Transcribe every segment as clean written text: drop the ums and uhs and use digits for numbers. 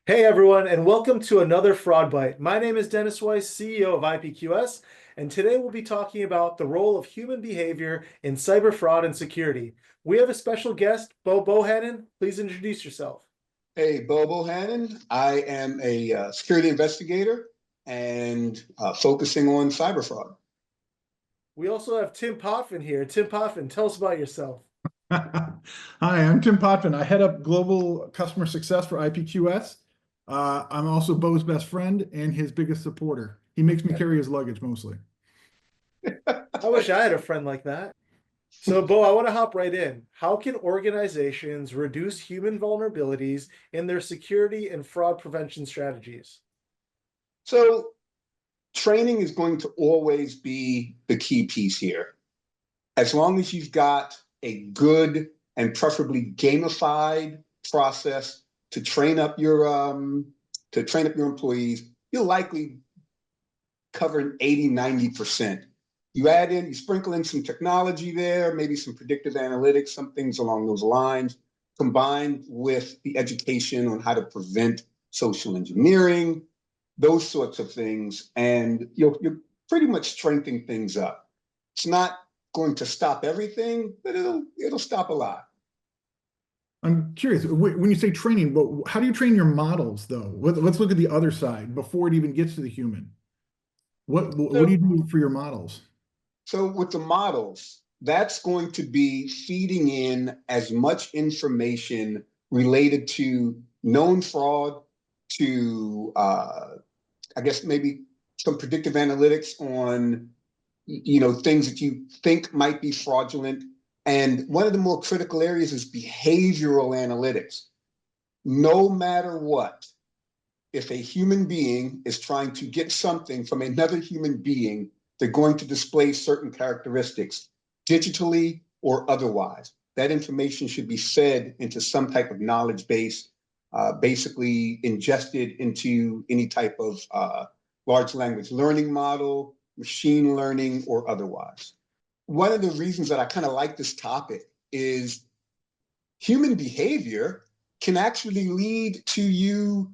Hey everyone, and welcome to another Fraud Bite. My name is Dennis Weiss, CEO of IPQS, and today we'll be talking about the role of human behavior in cyber fraud and security. We have a special guest, Bo Bohanan. Please introduce yourself. Hey, Bo Bohanan. I am a security investigator and focusing on cyber fraud. We also have Tim Potvin here. Tim Potvin, tell us about yourself. Hi, I'm Tim Potvin. I head up global customer success for IPQS. I'm also Bo's best friend and his biggest supporter. He makes me carry his luggage mostly. I wish I had a friend like that. So, Bo, I want to hop right in. How can organizations reduce human vulnerabilities in their security and fraud prevention strategies? So training is going to always be the key piece here. As long as you've got a good and preferably gamified process to train up your employees, you'll likely cover 80, 90%. You sprinkle in some technology there, maybe some predictive analytics, some things along those lines, combined with the education on how to prevent social engineering, those sorts of things, and you're pretty much strengthening things up. It's not going to stop everything, but it'll stop a lot. I'm curious, when you say training, how do you train your models though? Let's look at the other side before it even gets to the human. What do you do for your models? So with the models, that's going to be feeding in as much information related to known fraud, to I guess maybe some predictive analytics on things that you think might be fraudulent. And one of the more critical areas is behavioral analytics. No matter what, if a human being is trying to get something from another human being, they're going to display certain characteristics, digitally or otherwise. That information should be fed into some type of knowledge base, basically ingested into any type of large language learning model, machine learning, or otherwise. One of the reasons that I kind of like this topic is human behavior can actually lead to you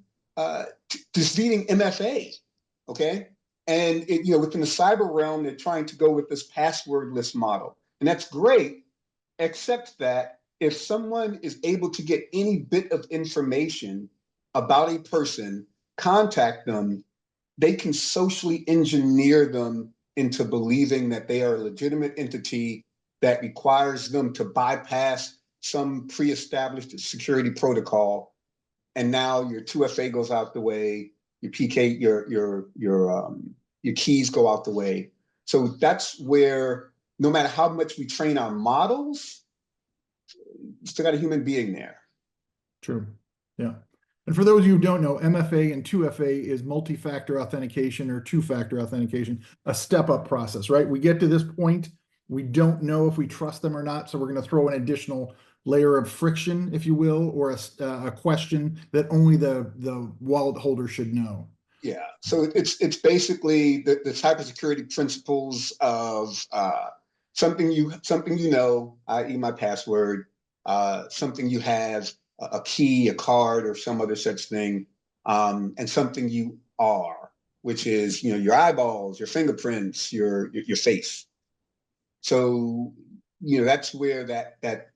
defeating MFA, okay? And within the cyber realm, they're trying to go with this passwordless model. And that's great, except that if someone is able to get any bit of information about a person, contact them, they can socially engineer them into believing that they are a legitimate entity that requires them to bypass some pre-established security protocol. And now your 2FA goes out the way, your PK, your keys go out the way. So that's where no matter how much we train our models, you still got a human being there. True. Yeah. And for those of you who don't know, MFA and 2FA is multi-factor authentication or two-factor authentication, a step-up process, right? We get to this point, we don't know if we trust them or not, so we're going to throw an additional layer of friction, if you will, or a question that only the wallet holder should know. Yeah, so it's basically the cybersecurity principles of something you know, i.e. my password, something you have, a key, a card, or some other such thing, and something you are, which is your eyeballs, your fingerprints, your face. So that's where that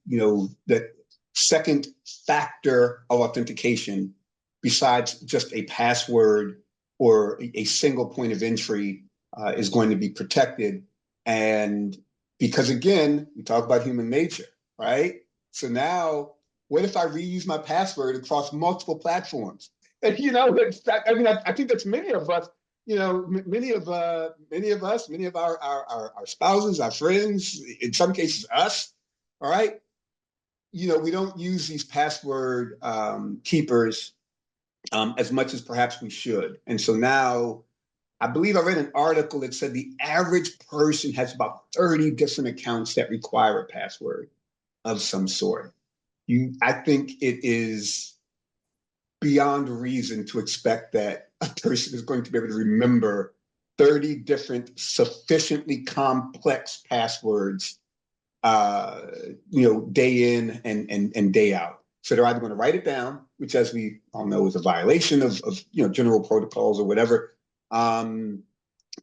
second factor of authentication, besides just a password or a single point of entry, is going to be protected. And because again, we talk about human nature, right? So now, what if I reuse my password across multiple platforms? And I think that's many of us. Many of us, many of our spouses, our friends, in some cases us. All right, we don't use these password keepers as much as perhaps we should. And so now, I believe I read an article that said the average person has about 30 different accounts that require a password of some sort. I think it is beyond reason to expect that a person is going to be able to remember 30 different sufficiently complex passwords, day in and day out. So they're either going to write it down which, as we all know, is a violation of general protocols or whatever,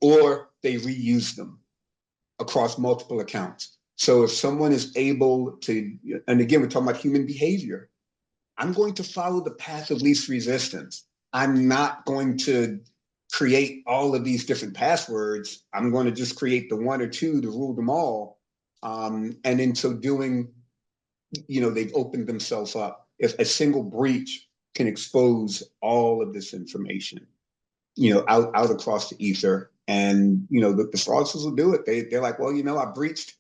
or they reuse them across multiple accounts. So if someone is able to, and again, we're talking about human behavior, I'm going to follow the path of least resistance. I'm not going to create all of these different passwords. I'm going to just create the one or two to rule them all. And in so doing, they've opened themselves up. If a single breach can expose all of this information, out across the ether, and the fraudsters will do it. They're like, well, I breached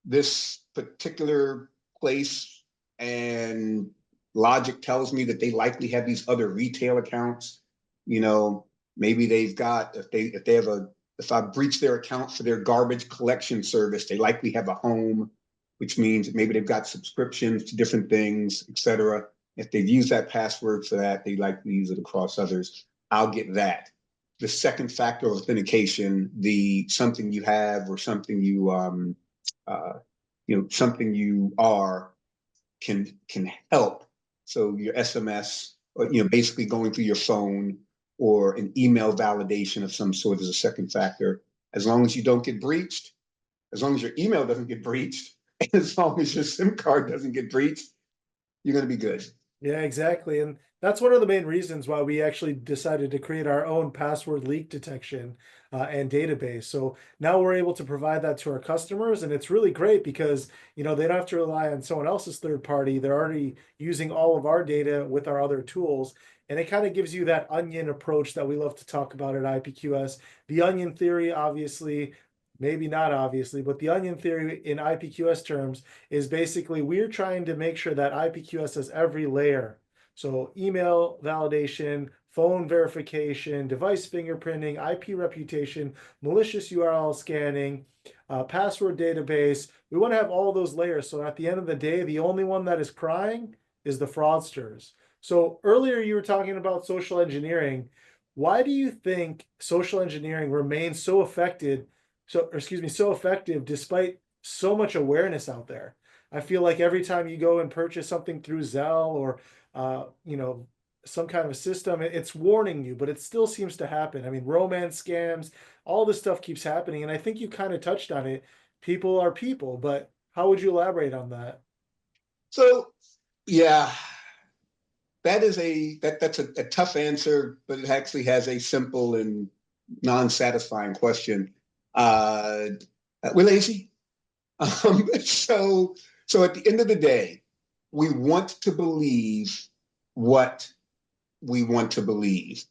this particular place, and logic tells me that they likely have these other retail accounts. Maybe they've got, if I breach their account for their garbage collection service, they likely have a home, which means that maybe they've got subscriptions to different things, et cetera. If they've used that password for that, they likely use it across others. I'll get that. The second factor of authentication, something you have or something something you are can help. So your SMS, or basically going through your phone, or an email validation of some sort is a second factor. As long as you don't get breached, as long as your email doesn't get breached, and as long as your SIM card doesn't get breached, you're going to be good. Yeah, exactly. And that's one of the main reasons why we actually decided to create our own password leak detection and database. So now we're able to provide that to our customers, and it's really great because, they don't have to rely on someone else's third party. They're already using all of our data with our other tools. And it kind of gives you that onion approach that we love to talk about at IPQS. The onion theory, obviously, maybe not obviously, but the onion theory in IPQS terms is basically we're trying to make sure that IPQS has every layer. So email validation, phone verification, device fingerprinting, IP reputation, malicious URL scanning, password database. We want to have all those layers. So at the end of the day, the only one that is crying is the fraudsters. So earlier you were talking about social engineering. Why do you think social engineering remains so so effective despite so much awareness out there? I feel like every time you go and purchase something through Zelle or some kind of a system, it's warning you, but it still seems to happen. I mean, romance scams, all this stuff keeps happening, and I think you kind of touched on it. People are people, but how would you elaborate on that? So, yeah, that's a tough answer, but it actually has a simple and non-satisfying question. We're lazy. So at the end of the day, we want to believe what we want to believe.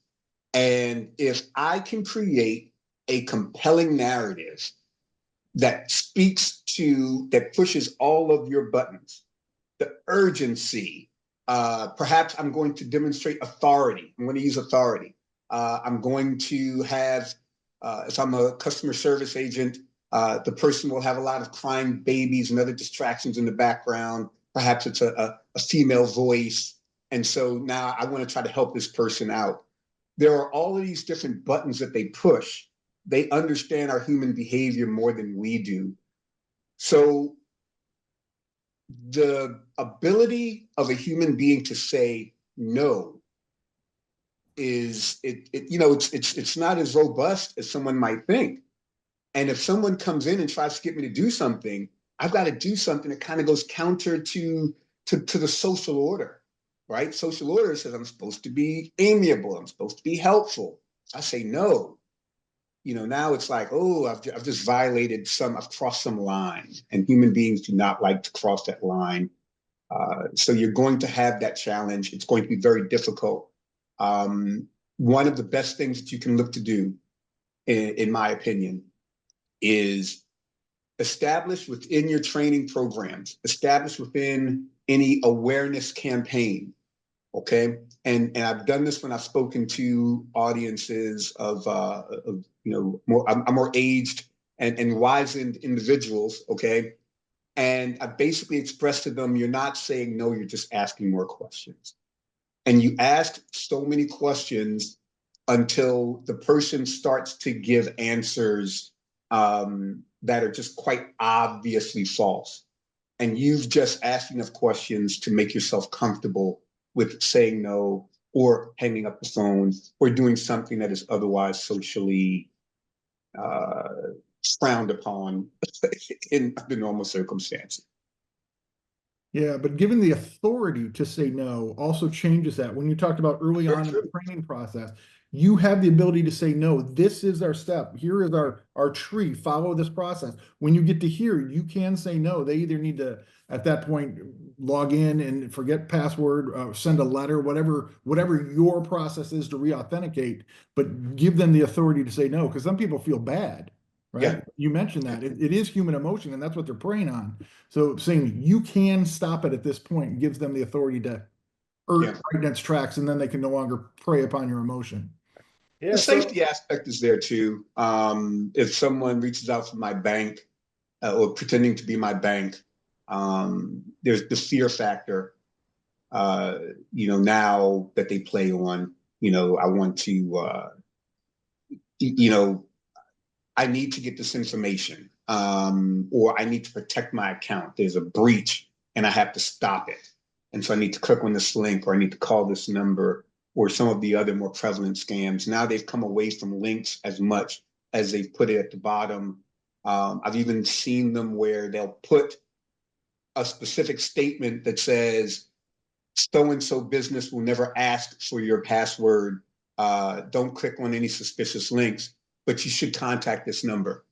And if I can create a compelling narrative that that pushes all of your buttons, the urgency, perhaps I'm going to demonstrate authority. I'm going to use authority. I'm going to have, if I'm a customer service agent, the person will have a lot of crying babies and other distractions in the background. Perhaps it's a female voice. And so now I want to try to help this person out. There are all of these different buttons that they push. They understand our human behavior more than we do. So the ability of a human being to say no it's not as robust as someone might think. And if someone comes in and tries to get me to do something, I've got to do something that kind of goes counter to the social order, right? Social order says I'm supposed to be amiable, I'm supposed to be helpful. I say no. Now it's like, oh, I've just violated I've crossed some line, and human beings do not like to cross that line. So you're going to have that challenge. It's going to be very difficult. One of the best things that you can look to do, in my opinion, is establish within your training programs, establish within any awareness campaign. Okay. And I've done this when I've spoken to audiences of I'm more aged and wizened individuals. Okay. And I basically expressed to them, you're not saying no, you're just asking more questions. And you ask so many questions until the person starts to give answers that are just quite obviously false. And you've just asked enough questions to make yourself comfortable with saying no or hanging up the phone or doing something that is otherwise socially uh, frowned upon in the normal circumstances. Yeah, but given the authority to say no also changes that. When you talked about early Very on in the true. training process, you have the ability to say no. This is our step. Here is our tree. Follow this process. When you get to here, you can say no. They either need to at that point log in and forget password, send a letter, whatever your process is to re-authenticate, but give them the authority to say no because some people feel bad, Yeah. right? You mentioned that it is human emotion and that's what they're preying on. So saying you can stop it at this point gives them the authority to Yeah. right against tracks, and then they can no longer prey upon your emotion. The Yeah, so safety aspect is there too. If someone reaches out from my bank or pretending to be my bank, there's the fear factor. Now that they play on, I want to, you know, I need to get this information, or I need to protect my account. There's a breach and I have to stop it. And so I need to click on this link or I need to call this number or some of the other more prevalent scams. Now they've come away from links as much as they've put it at the bottom. I've even seen them where they'll put a specific statement that says, so and so business will never ask for your password. Don't click on any suspicious links, but you should contact this number,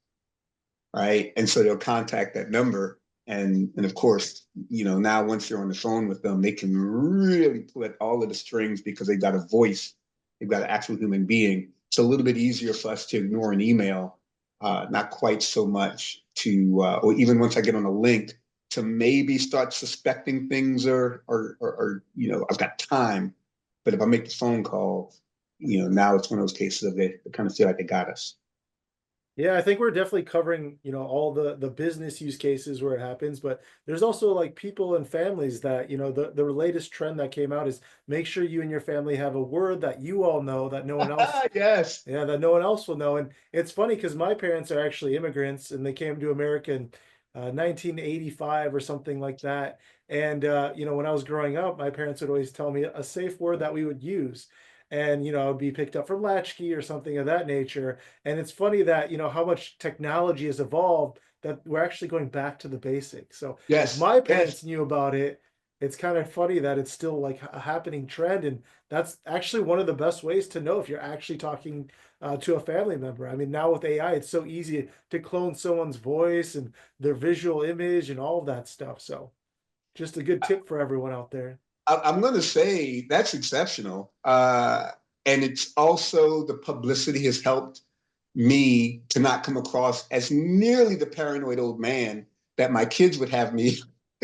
right? And so they'll contact that number. And of course, now once you're on the phone with them, they can really pull at all of the strings because they've got a voice, they've got an actual human being. It's a little bit easier for us to ignore an email, not quite so much or even once I get on a link, to maybe start suspecting things or I've got time. But if I make the phone call, now it's one of those cases of they kind of feel like they got us. yeah, I think we're definitely covering, all the business use cases where it happens, but there's also like people and families that, the latest trend that came out is make sure you and your family have a word that you all know that no one else, Yes. yeah, that no one else will know. And it's funny because my parents are actually immigrants and they came to America in 1985 or something like that. And when I was growing up, my parents would always tell me a safe word that we would use. And it would be picked up from latchkey or something of that nature. And it's funny that, how much technology has evolved that we're actually going back to the basics. So if Yes. my Yes. parents knew about it, it's kind of funny that it's still like a happening trend. And that's actually one of the best ways to know if you're actually talking to a family member. I mean, now with AI, it's so easy to clone someone's voice and their visual image and all of that stuff. So just a good tip for everyone out there. I'm going to say that's exceptional. And it's also the publicity has helped me to not come across as nearly the paranoid old man that my kids would have me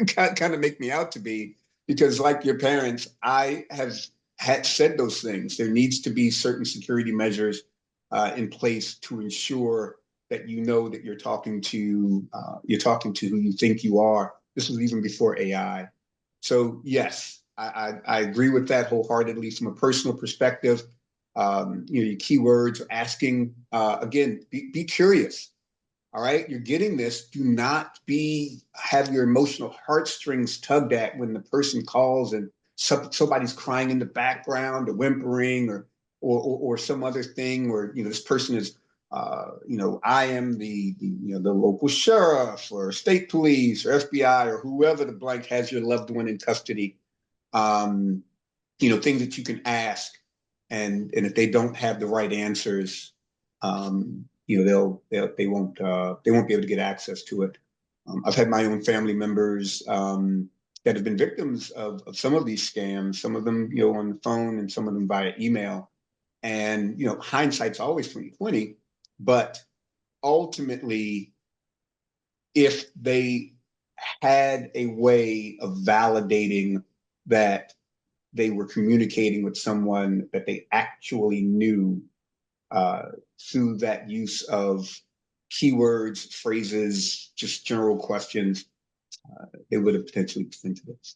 kind of make me out to be. Because, like your parents, I have had said those things. There needs to be certain security measures in place to ensure that that you're talking to who you think you are. This was even before AI. So yes, I agree with that wholeheartedly from a personal perspective. Your keywords, asking again, be curious. All right, you're getting this. Do not have your emotional heartstrings tugged at when the person calls and somebody's crying in the background, or whimpering, or some other thing where this person is. I am the local sheriff or state police or FBI or whoever the blank has your loved one in custody. Um, things that you can ask, and if they don't have the right answers, they won't be able to get access to it. I've had my own family members that have been victims of some of these scams, some of them on the phone and some of them via email. And hindsight's always 20/20, but ultimately, if they had a way of validating that they were communicating with someone that they actually knew uh, through that use of keywords, phrases, just general questions, they would have potentially presented it.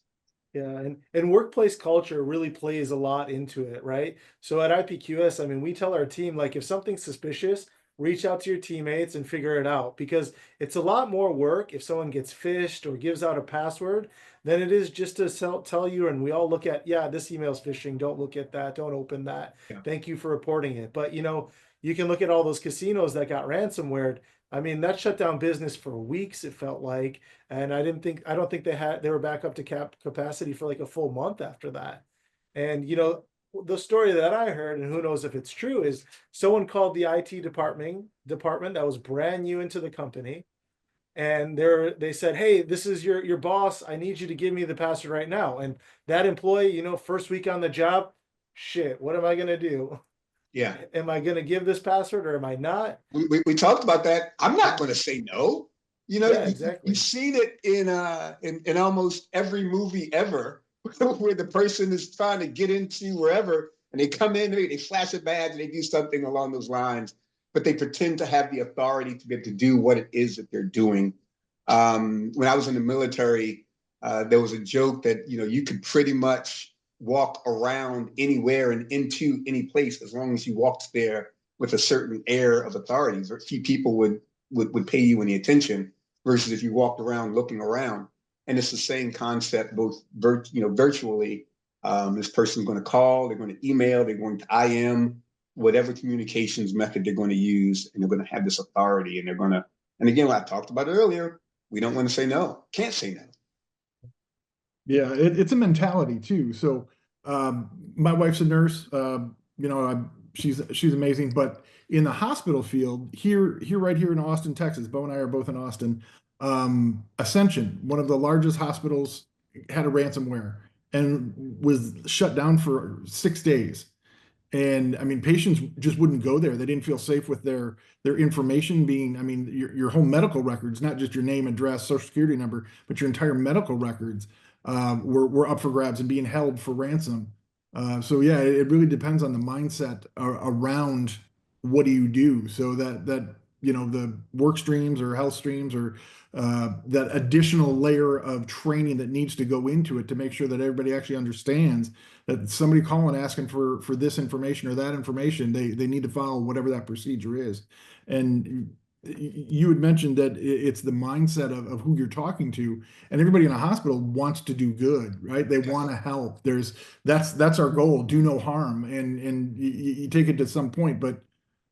Yeah, and workplace culture really plays a lot into it, right? So at IPQS, I mean, we tell our team like if something's suspicious, reach out to your teammates and figure it out, because it's a lot more work if someone gets phished or gives out a password than it is just to tell you. And we all look at, yeah, this email's phishing. Don't look at that. Don't open that. Yeah. Thank you for reporting it. But you can look at all those casinos that got ransomware. I mean, that shut down business for weeks, it felt like. And I don't think they were back up to capacity for like a full month after that. And the story that I heard, and who knows if it's true, is someone called the IT department that was brand new into the company, and they said, "Hey, this is your boss. I need you to give me the password right now." And that employee, first week on the job, shit, what am I gonna do? Yeah. Am I gonna give this password or am I not? We talked about that. I'm not going to say no. Yeah, exactly. You've seen it in almost every movie ever, where the person is trying to get into wherever, and they come in, they flash a badge, and they do something along those lines, but they pretend to have the authority to be able to do what it is that they're doing. When I was in the military, there was a joke that you could pretty much walk around anywhere and into any place as long as you walked there with a certain air of authority. A few people would pay you any attention, versus if you walked around looking around. And it's the same concept, both virtually. This person's going to call, they're going to email, they're going to IM, whatever communications method they're going to use, and they're going to have this authority, and they're going to. And again, I talked about it earlier. We don't want to say no. Can't say no. Yeah, it's a mentality too. So my wife's a nurse. She's amazing. But in the hospital field right here in Austin, Texas, Bo and I are both in Austin. Ascension, one of the largest hospitals, had a ransomware and was shut down for 6 days. And I mean, patients just wouldn't go there. They didn't feel safe with their information being, I mean, your whole medical records, not just your name, address, social security number, but your entire medical records were up for grabs and being held for ransom. So yeah, it really depends on the mindset around what do you do. So that the work streams or health streams or that additional layer of training that needs to go into it to make sure that everybody actually understands that somebody calling asking for this information or that information, they need to follow whatever that procedure is. And you had mentioned that it's the mindset of who you're talking to, and everybody in a hospital wants to do good, right? They want to help. That's our goal, do no harm. And you take it to some point, but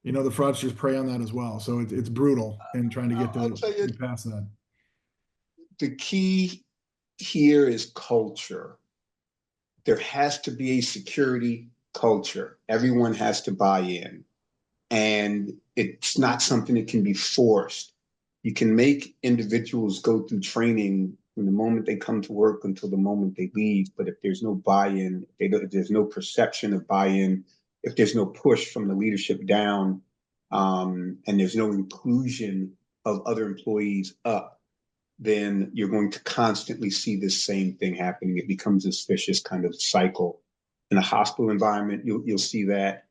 the fraudsters prey on that as well. So it's brutal in trying to I'll tell you, get past that. the key here is culture. There has to be a security culture. Everyone has to buy in. And it's not something that can be forced. You can make individuals go through training from the moment they come to work until the moment they leave. But if there's no buy-in, if there's no perception of buy-in, if there's no push from the leadership down, and there's no inclusion of other employees up, then you're going to constantly see this same thing happening. It becomes this vicious kind of cycle. In a hospital environment, you'll see that.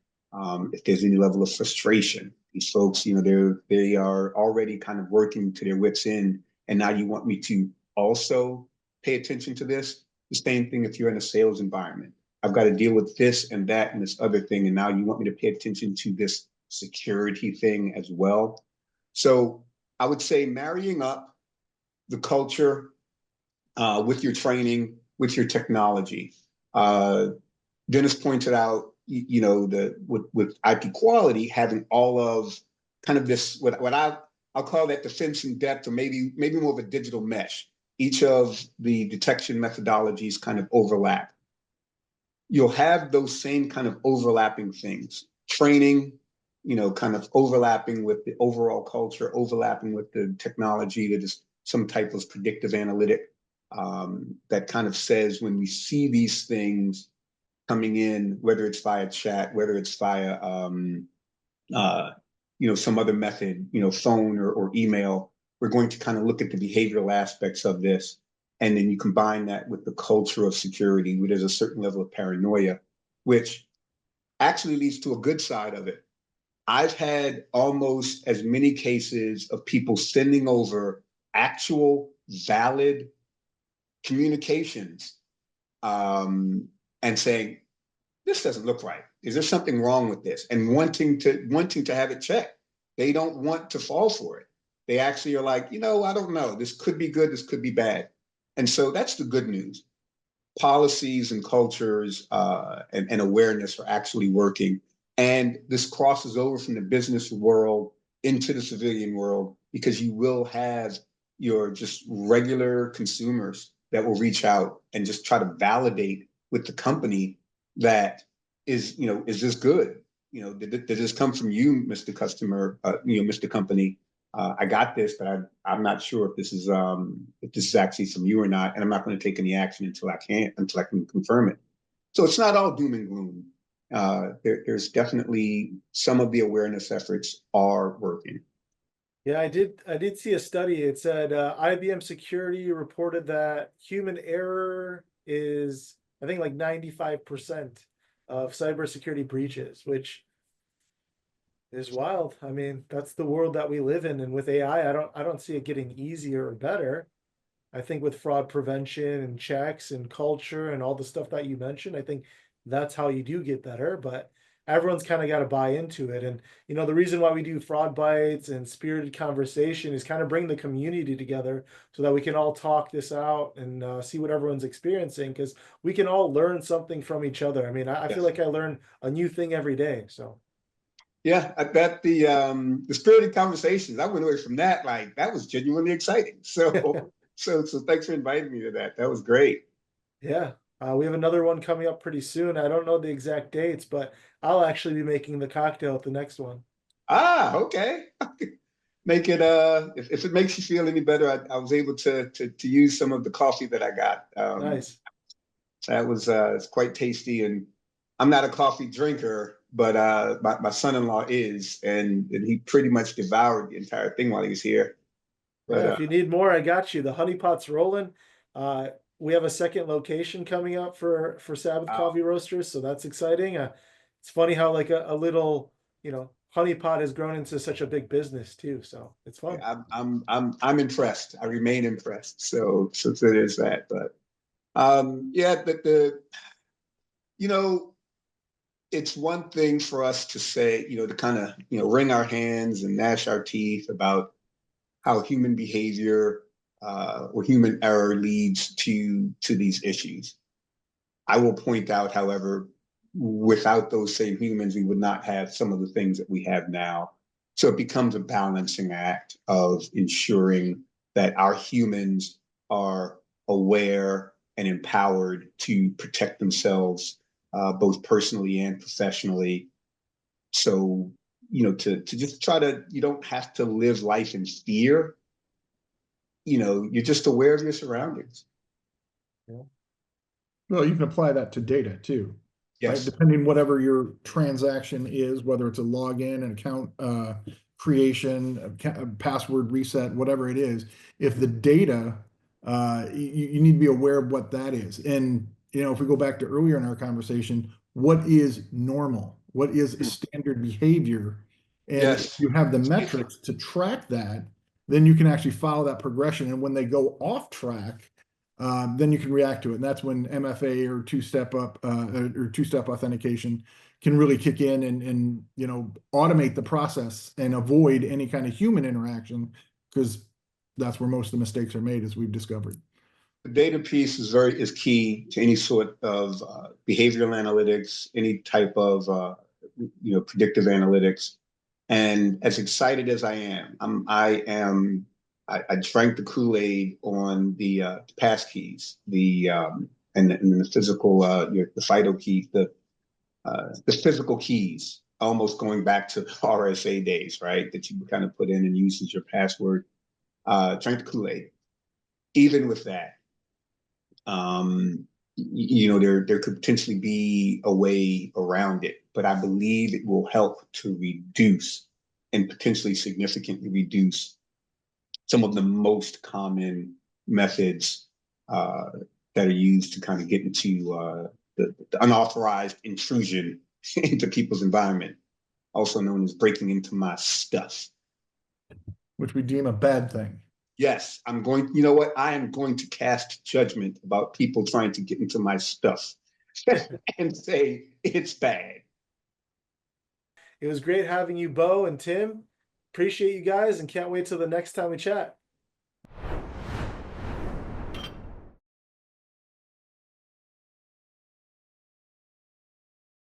If there's any level of frustration, these folks, they are already kind of working to their wits' end, and now you want me to also pay attention to this. The same thing if you're in a sales environment. I've got to deal with this and that and this other thing, and now you want me to pay attention to this security thing as well. So I would say marrying up the culture with your training, with your technology. Dennis pointed out, with IP quality having all of kind of this, what I'll call that defense in depth, or maybe more of a digital mesh. Each of the detection methodologies kind of overlap. You'll have those same kind of overlapping things. Training, kind of overlapping with the overall culture, overlapping with the technology that is some type of predictive analytic that kind of says when we see these things coming in, whether it's via chat, whether it's via some other method, phone or email, we're going to kind of look at the behavioral aspects of this. And then you combine that with the culture of security, where there's a certain level of paranoia, which actually leads to a good side of it. I've had almost as many cases of people sending over actual valid communications and saying, this doesn't look right. Is there something wrong with this? And wanting to have it checked. they don't want to fall for it. They actually are like, I don't know. This could be good. This could be bad. And so that's the good news. Policies and cultures and awareness are actually working. And this crosses over from the business world into the civilian world, because you will have your just regular consumers that will reach out and just try to validate with the company that is this good? Did this come from you, Mr. Customer, Mr. Company? I got this, but I'm not sure if this is actually from you or not, and I'm not going to take any action until I can confirm it. So it's not all doom and gloom. There's definitely some of the awareness efforts are working. Yeah, I did see a study. It said IBM Security reported that human error is, I think, like 95% of cybersecurity breaches, which is wild. I mean, that's the world that we live in, and with AI, I don't see it getting easier or better. I think with fraud prevention and checks and culture and all the stuff that you mentioned, I think that's how you do get better. But everyone's kind of got to buy into it. And the reason why we do fraud bites and spirited conversation is kind of bring the community together so that we can all talk this out and see what everyone's experiencing, because we can all learn something from each other. I mean, I feel like I learn a new thing every day. So. Yeah, I bet the spirited conversations, I went away from that like that was genuinely exciting. So so thanks for inviting me to that. That was great. Yeah, we have another one coming up pretty soon. I don't know the exact dates, but I'll actually be making the cocktail at the next one. Ah, okay. Make it if it makes you feel any better, I was able to use some of the coffee that I got. Nice. That was it's quite tasty, and I'm not a coffee drinker, but my son-in-law is, and he pretty much devoured the entire thing while he was here. But Yeah, if you need more, I got you. The honey pot's rolling. Uh, we have a second location coming up for Sabbath wow. Coffee Roasters, so that's exciting. It's funny how like a little honey pot has grown into such a big business too. So it's fun. Yeah, I'm impressed. I remain impressed. So there's that. But yeah, the you know, it's one thing for us to say, to kind of, wring our hands and gnash our teeth about how human behavior or human error leads to these issues. I will point out, however, without those same humans, we would not have some of the things that we have now. So it becomes a balancing act of ensuring that our humans are aware and empowered to protect themselves, both personally and professionally. So, to just try to, you don't have to live life in fear. You're just aware of your surroundings. Yeah. Well, you can apply that to data too, right? Yes. Depending whatever your transaction is, whether it's a login, an account creation, a password reset, whatever it is. If the data, you need to be aware of what that is. And if we go back to earlier in our conversation, what is normal? What is standard behavior? And if Yes. you have the metrics to track that, then you can actually follow that progression. And when they go off track, then you can react to it. And that's when MFA or two-step authentication can really kick in and automate the process and avoid any kind of human interaction, because that's where most of the mistakes are made, as we've discovered. The data piece is key to any sort of behavioral analytics, any type of predictive analytics. And as excited as I am, I drank the Kool-Aid on the pass keys, and the physical the FIDO keys, the physical keys, almost going back to RSA days, right? That you kind of put in and use as your password. Drank the Kool-Aid. Even with that, there could potentially be a way around it, but I believe it will help to reduce and potentially significantly reduce some of the most common methods that are used to kind of get into the unauthorized intrusion into people's environment, also known as breaking into my stuff. Which we deem a bad thing. Yes, you know what? I am going to cast judgment about people trying to get into my stuff and say it's bad. It was great having you, Bo and Tim. Appreciate you guys and can't wait till the next time we chat.